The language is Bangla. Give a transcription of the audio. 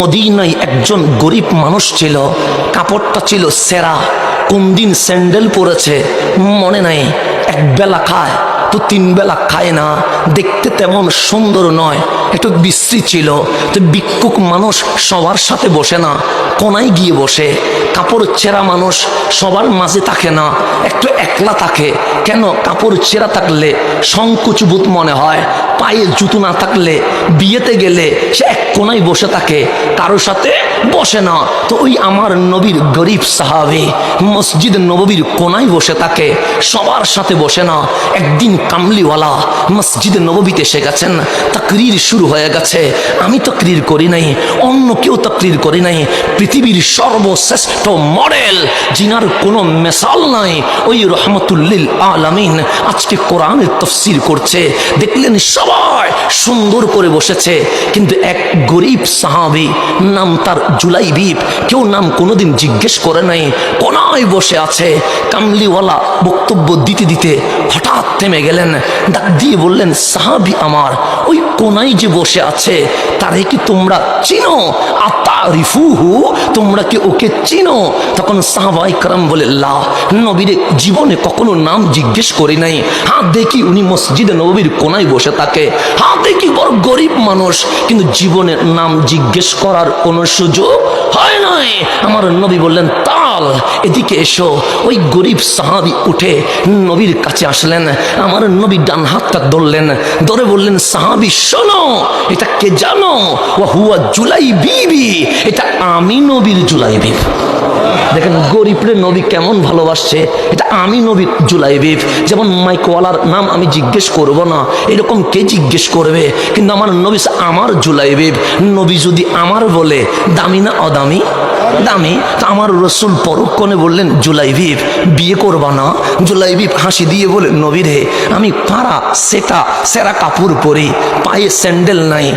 মদিনায় একজন গরিব মানুষ ছিল, কাপড়টা ছিল সেরা। কোন দিন স্যান্ডেল পরেছে মনে নাই। এক বেলা খায় তো তিন বেলা খায় না, দেখতে তেমন সুন্দর নয়, একটু বিশ্রী ছিল। তো ভিক্ষুক মানুষ সবার সাথে বসে না, কোনায় গিয়ে বসে। কাপড় ছেঁড়া মানুষ সবার মাঝে থাকে না, একটু একলা থাকে। কেন? কাপড় ছেঁড়া থাকলে সংকোচবোধ মনে হয়, পায়ে জুতো না থাকলে বিয়েতে গেলে সে এক কোনায় বসে থাকে, কারোর সাথে বসে না। তো ওই আমার নবীর গরিব সাহাবী মসজিদ নববীর কোনায় বসে থাকে, সবার সাথে বসে না। একদিন কামলিওয়ালা মসজিদ নববীতে এসে গেছেন, তাকরীর শুরু হয়ে গেছে। আমি তাকরীর করি নাই, অন্য কেউ তাকরীর করি নাই। পৃথিবীর সর্বশ্রেষ্ঠ মডেল, জিনার কোনো মেসাল নাই, ওই রহমতুল্লিল আলামিন আজকে কোরআনের তাফসীর করছে। দেখলেন সবাই সুন্দর করে বসেছে, কিন্তু এক গরিব সাহাবী, নাম তার জুলাইবিব, কেউ নাম কোনোদিন জিজ্ঞেস করে নাই, কোনায় বসে আছে। কামলিওয়ালা বক্তব্য দিতে দিতে হঠাৎ থেমে গেলেন, ডাক দিয়ে বললেন, সাহাবী আমার, ওই কোনায় যে বসে আছে তারে কি তোমরা চিনো? আতারিফুহু, তোমরা কি ওকে চিনো? তখন সাহাবায়ে কেরাম বলে, লা, নবীর জীবনে কখনো নাম জিজ্ঞেস করি নাই। হ্যাঁ দেখি উনি মসজিদে নববীর কোনায় বসে থাকে, হ্যাঁ দেখি বড় গরিব মানুষ, কিন্তু জীবনে নাম জিজ্ঞেস করার কোনো সুযোগ হয় নাই। আমার নবী বললেন, তাল এদিকে এসো। ওই গরিব সাহাবী উঠে নবীর কাছে আসলেন। আমার নবী ডান হাতটা ধরলেন, ধরে বললেন, সাহাবী শোনো, এটা কে জানো? ওয়া হুয়া জুলাইবিবি, এটা আমি নবীর জুলাইবিব। দেখেন গরিবরে নবী কেমন ভালোবাসছে, এটা আমি নবীর জুলাইবিব। যেমন মাইকওয়ালার নাম আমি জিজ্ঞেস করব না, এরকম কে জিজ্ঞেস করবে? কিন্তু আমার নবী আমার জুলাইবিব। নবী যদি আমার বলে, দামি না অদামি? দামি। তা আমার রসুল পরক্ষণে বললেন, জুলাইবিব বিয়ে করবা না? জুলাইবিব হাসি দিয়ে বলে, নবী রে, আমি পাড়া সেটা সেরা কাপড় পরি, পায়ে স্যান্ডেল নাই,